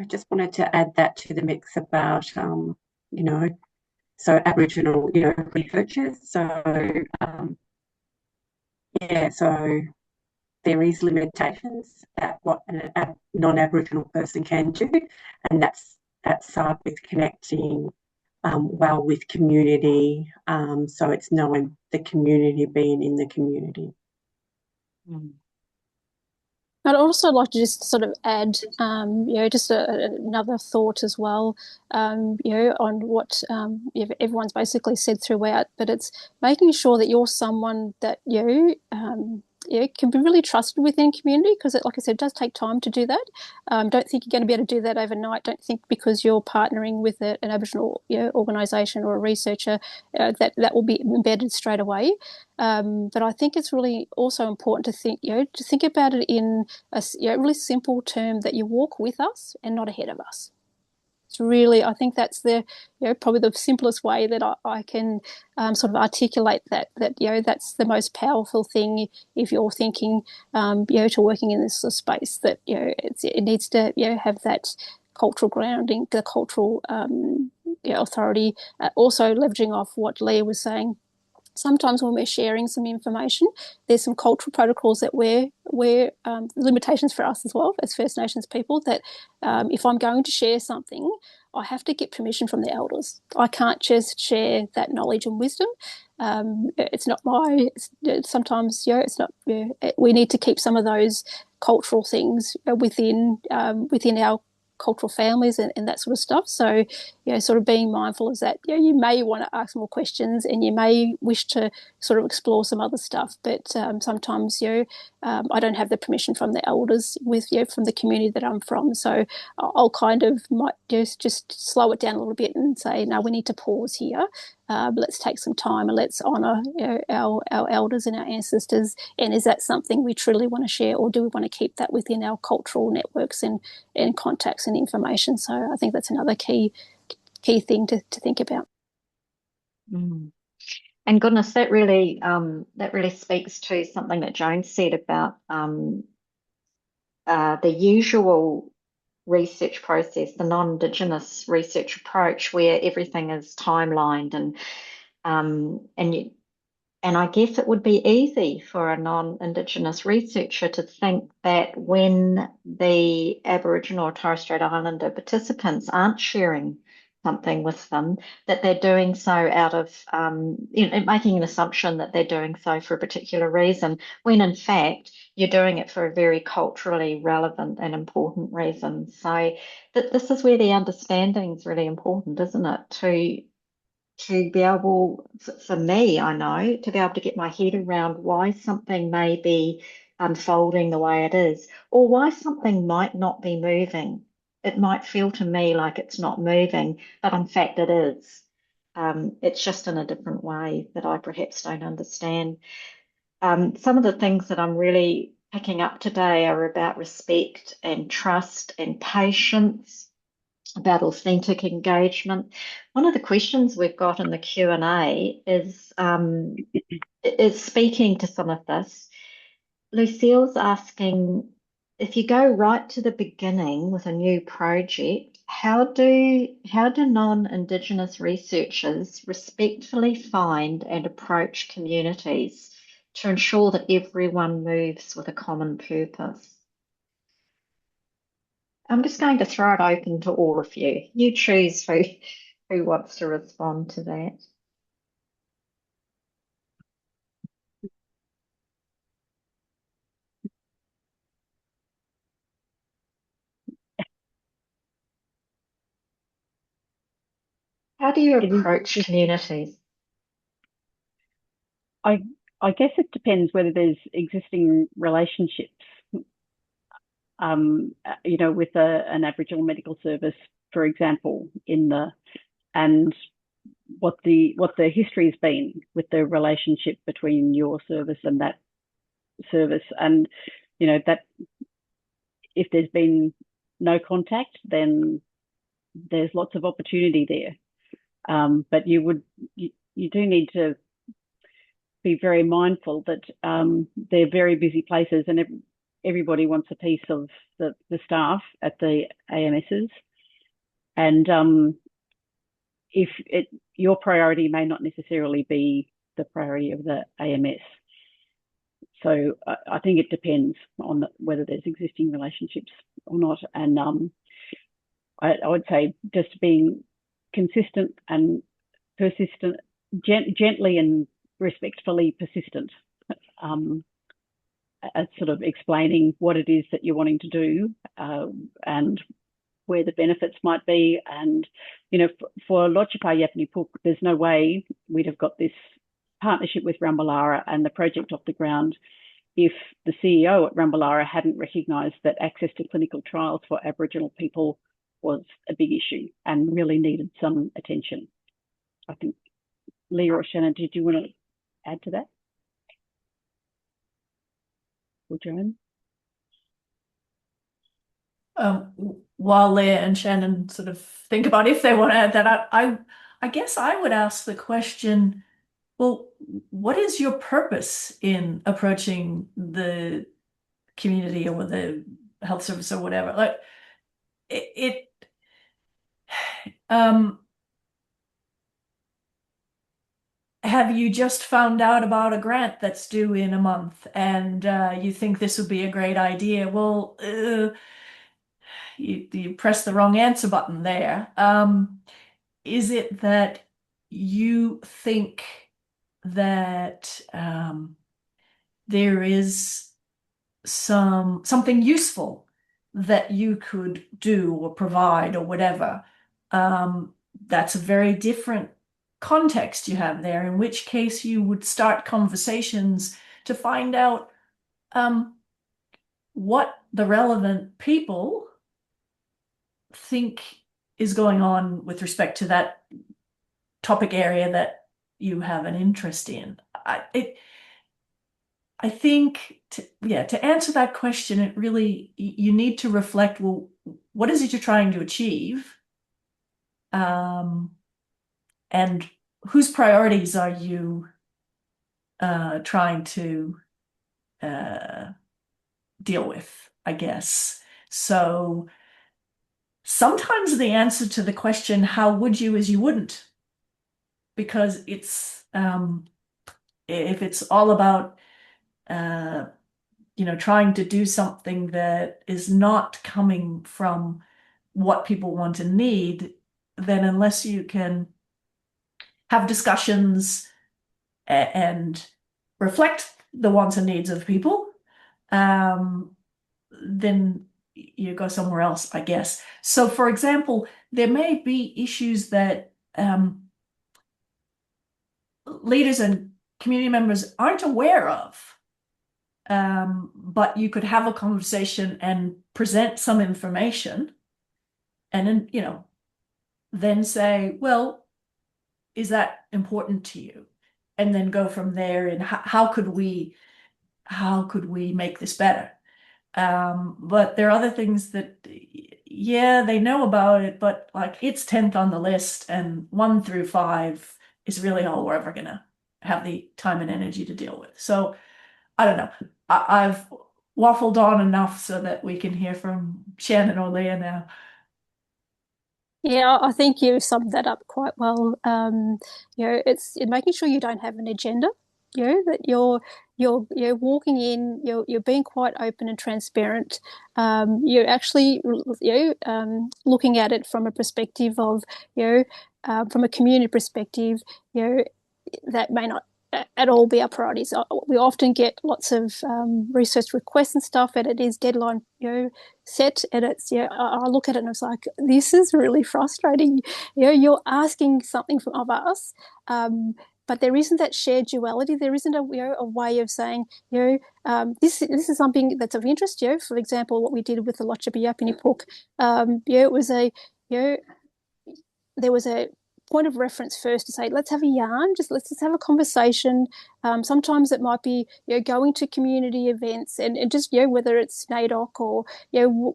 I just wanted to add that to the mix about, so Aboriginal, researchers. So, so there is limitations at what a non-Aboriginal person can do, and that's side with connecting well with community. So it's knowing the community, being in the community. I'd also like to just sort of add, just another thought as well, on what everyone's basically said throughout, but it's making sure that you're someone that can be really trusted within community, because like I said, it does take time to do that. Don't think you're going to be able to do that overnight. Don't think because you're partnering with an Aboriginal organisation or a researcher that will be embedded straight away. But I think it's really also important to think about it in a really simple term, that you walk with us and not ahead of us. It's really, I think that's probably the simplest way that I can sort of articulate that that's the most powerful thing if you're thinking to working in this sort of space, that it needs to have that cultural grounding, the cultural authority, also leveraging off what Leah was saying. Sometimes when we're sharing some information, there's some cultural protocols that we're limitations for us as well as First Nations people, that if I'm going to share something, I have to get permission from the elders. I can't just share that knowledge and wisdom. It's not sometimes it's not. We need to keep some of those cultural things within our cultural families and that sort of stuff. So, sort of being mindful is that, you may want to ask more questions and you may wish to sort of explore some other stuff. But sometimes, I don't have the permission from the elders from the community that I'm from. So I'll kind of might just slow it down a little bit and say, no, we need to pause here. Let's take some time and let's honour our elders and our ancestors. And is that something we truly want to share, or do we want to keep that within our cultural networks and contacts and information? So I think that's another key thing to think about. Mm. And goodness, that really speaks to something that Joan said about the usual research process, the non-Indigenous research approach, where everything is timelined and I guess it would be easy for a non-Indigenous researcher to think that when the Aboriginal or Torres Strait Islander participants aren't sharing something with them, that they're doing so out of making an assumption that they're doing so for a particular reason, when in fact you're doing it for a very culturally relevant and important reason. So this is where the understanding is really important, isn't it? To be able, for me, I know, to be able to get my head around why something may be unfolding the way it is, or why something might not be moving. It might feel to me like it's not moving, but in fact it is. It's just in a different way that I perhaps don't understand. Some of the things that I'm really picking up today are about respect and trust and patience, about authentic engagement. One of the questions we've got in the Q&A is speaking to some of this. Lucille's asking, if you go right to the beginning with a new project, how do non-Indigenous researchers respectfully find and approach communities to ensure that everyone moves with a common purpose? I'm just going to throw it open to all of you. You choose who wants to respond to that. How do you approach communities? I guess it depends whether there's existing relationships, with an Aboriginal medical service, for example, and what the history has been with the relationship between your service and that service, and that if there's been no contact, then there's lots of opportunity there. But you do need to be very mindful that they're very busy places, and everybody wants a piece of the staff at the AMSs, and if your priority may not necessarily be the priority of the AMS. So I think it depends on whether there's existing relationships or not. And I would say just being consistent and persistent, gently and respectfully persistent, at sort of explaining what it is that you're wanting to do, and where the benefits might be. And, for Lotjpa Yapaneyepuk, there's no way we'd have got this partnership with Rambalara and the project off the ground if the CEO at Rambalara hadn't recognised that access to clinical trials for Aboriginal people was a big issue and really needed some attention. I think, Leah or Shannon, did you want to add to that? Or Joan? While Leah and Shannon sort of think about if they want to add that, I guess I would ask the question, well, what is your purpose in approaching the community or the health service or whatever? Like have you just found out about a grant that's due in a month and you think this would be a great idea? Well, you press the wrong answer button there. Is it that you think that there is something useful that you could do or provide or whatever. That's a very different context you have there, in which case you would start conversations to find out what the relevant people think is going on with respect to that topic area that you have an interest in. I think to answer that question, it really, you need to reflect, well, what is it you're trying to achieve? And whose priorities are you trying to deal with, I guess. So sometimes the answer to the question, how would you, is you wouldn't. Because it's, if it's all about, trying to do something that is not coming from what people want and need, then unless you can have discussions and reflect the wants and needs of people, then you go somewhere else, I guess. So, for example, there may be issues that leaders and community members aren't aware of, but you could have a conversation and present some information, and then, then say, well, is that important to you? And then go from there. And how could we make this better? But there are other things that, they know about it, but like it's 10th on the list, and 1 through 5 is really all we're ever gonna have the time and energy to deal with. So I don't know. I've waffled on enough so that we can hear from Shannon or Leah now. Yeah, I think you summed that up quite well. It's making sure you don't have an agenda. That you're walking in, you're being quite open and transparent. You're actually looking at it from a perspective of from a community perspective. That may not at all be our priorities. We often get lots of research requests and stuff, and it is deadline set, and it's I look at it and it's like, this is really frustrating. You're asking something of us, but there isn't that shared duality. There isn't a way of saying this is something that's of interest. For example, what we did with the Lotjpa Yapaneyepuk, it was there was a point of reference first to say, let's have a yarn, let's just have a conversation. Sometimes it might be going to community events and just whether it's NAIDOC or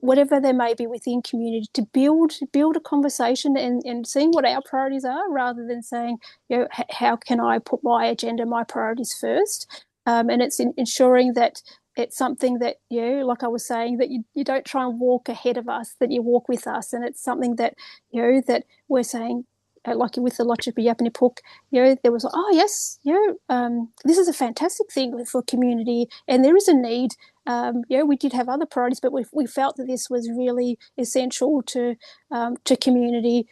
whatever there may be within community, to build a conversation and seeing what our priorities are, rather than saying how can I put my agenda, my priorities first. And it's ensuring that it's something that like I was saying, that you don't try and walk ahead of us, that you walk with us, and it's something that that we're saying. Like with the Lotjpa Yapaneyepuk, there was, oh yes, this is a fantastic thing for community, and there is a need. We did have other priorities, but we felt that this was really essential to community.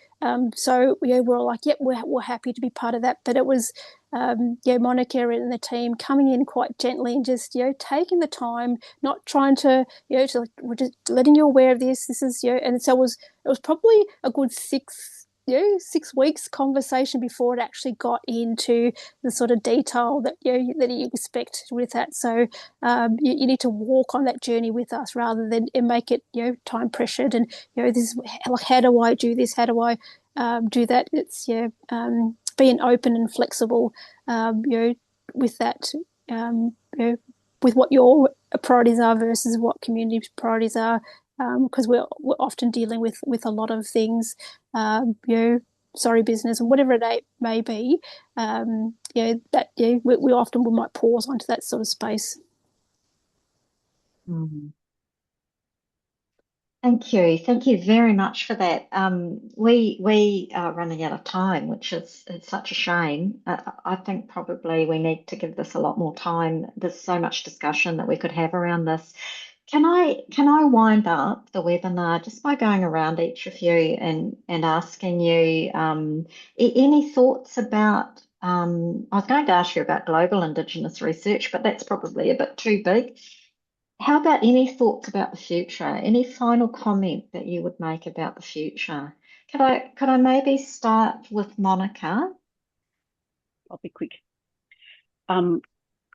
So we're like, yep, we're happy to be part of that. But it was Monica and the team coming in quite gently and just taking the time, not trying to we're just letting you aware of this. This is and so it was probably a good 6 weeks conversation before it actually got into the sort of detail that that you expect with that. So you need to walk on that journey with us, rather than make it time pressured and this is like, how do I do this? How do I do that? It's being open and flexible with that with what your priorities are versus what community priorities are. Because we're often dealing with a lot of things, sorry business and whatever it may be. We often might pause onto that sort of space. Mm. Thank you very much for that. We are running out of time, which is it's such a shame. I think probably we need to give this a lot more time. There's so much discussion that we could have around this. Can I wind up the webinar just by going around each of you and asking you any thoughts about I was going to ask you about global Indigenous research, but that's probably a bit too big. How about any thoughts about the future? Any final comment that you would make about the future? Could I maybe start with Monica? I'll be quick.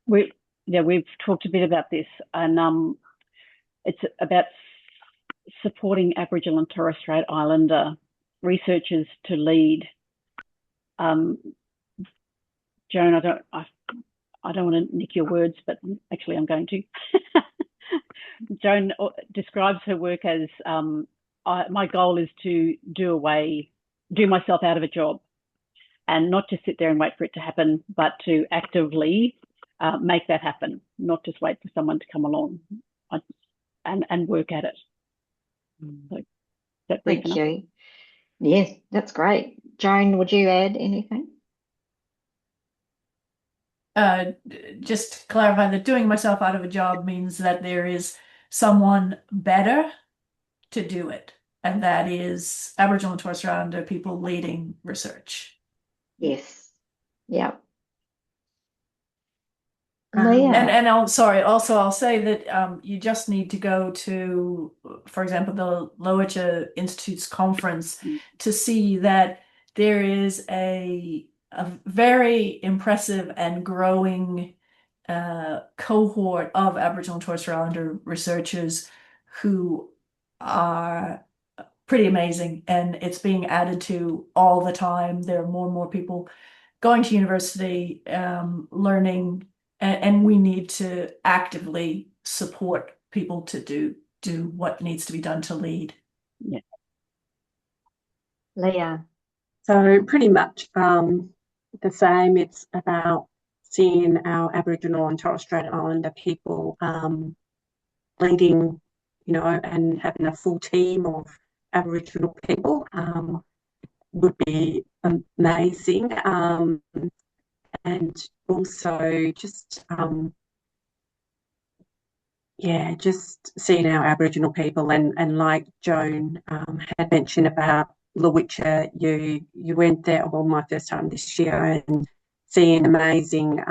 We've talked a bit about this, and it's about supporting Aboriginal and Torres Strait Islander researchers to lead. Joan, I don't want to nick your words, but actually I'm going to. Joan describes her work as my goal is to do myself out of a job, and not just sit there and wait for it to happen, but to actively make that happen, not just wait for someone to come along and work at it. So Thank you. Yes, that's great. Joan, would you add anything? Just to clarify that doing myself out of a job means that there is someone better to do it, and that is Aboriginal and Torres Strait Islander people leading research. Yes. Yeah. And I'll say that you just need to go to, for example, the Lotjpa Institute's conference to see that there is a very impressive and growing cohort of Aboriginal and Torres Strait Islander researchers who are pretty amazing, and it's being added to all the time. There are more and more people going to university, learning, and we need to actively support people to do what needs to be done to lead. Yeah. Leah. So pretty much the same. It's about seeing our Aboriginal and Torres Strait Islander people leading, and having a full team of Aboriginal people would be amazing. And also just just seeing our Aboriginal people, and like Joan had mentioned about Lotjpa, you went there, well, my first time this year, and seeing amazing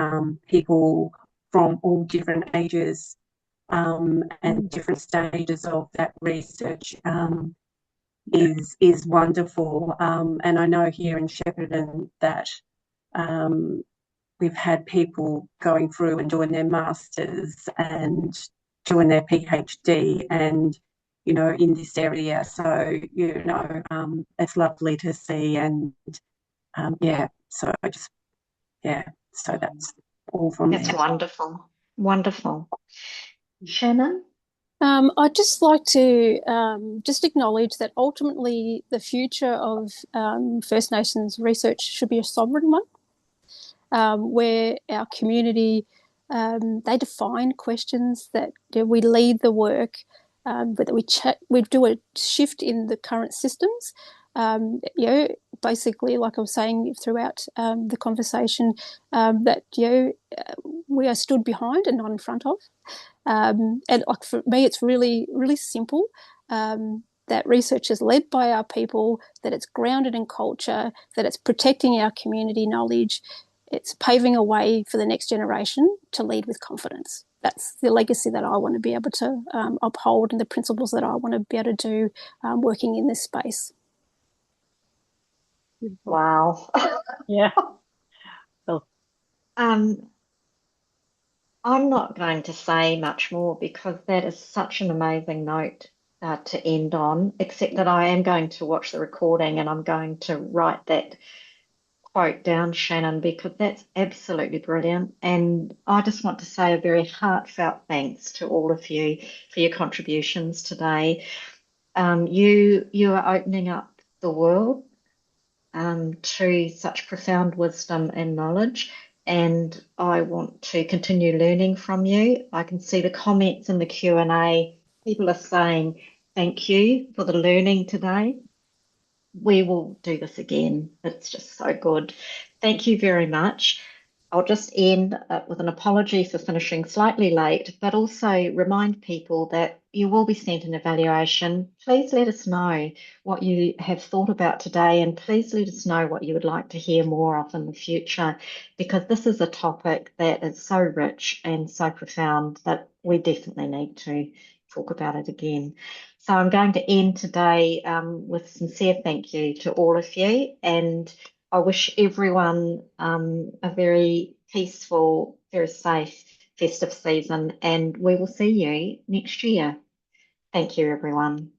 people from all different ages and different stages of that research is wonderful. And I know here in Shepparton that we've had people going through and doing their masters and doing their PhD, and in this area. So it's lovely to see, and so so that's all from me. That's wonderful. Wonderful. Shannon? I'd just like to just acknowledge that ultimately the future of First Nations research should be a sovereign one, where our community, they define questions, that we lead the work, but that we do a shift in the current systems. Basically, like I was saying throughout the conversation, that we are stood behind and not in front of. And like for me, it's really, really simple. That research is led by our people, that it's grounded in culture, that it's protecting our community knowledge, it's paving a way for the next generation to lead with confidence. That's the legacy that I want to be able to uphold, and the principles that I want to be able to do working in this space. Wow. Yeah. Oh. I'm not going to say much more, because that is such an amazing note to end on, except that I am going to watch the recording and I'm going to write that quote down, Shannon, because that's absolutely brilliant. And I just want to say a very heartfelt thanks to all of you for your contributions today. You are opening up the world to such profound wisdom and knowledge, and I want to continue learning from you. I can see the comments in the Q&A. People are saying thank you for the learning today. We will do this again. It's just so good. Thank you very much. I'll just end with an apology for finishing slightly late, but also remind people that you will be sent an evaluation. Please let us know what you have thought about today, and please let us know what you would like to hear more of in the future, because this is a topic that is so rich and so profound that we definitely need to talk about it again. So I'm going to end today with sincere thank you to all of you, and I wish everyone a very peaceful, very safe festive season, and we will see you next year. Thank you, everyone.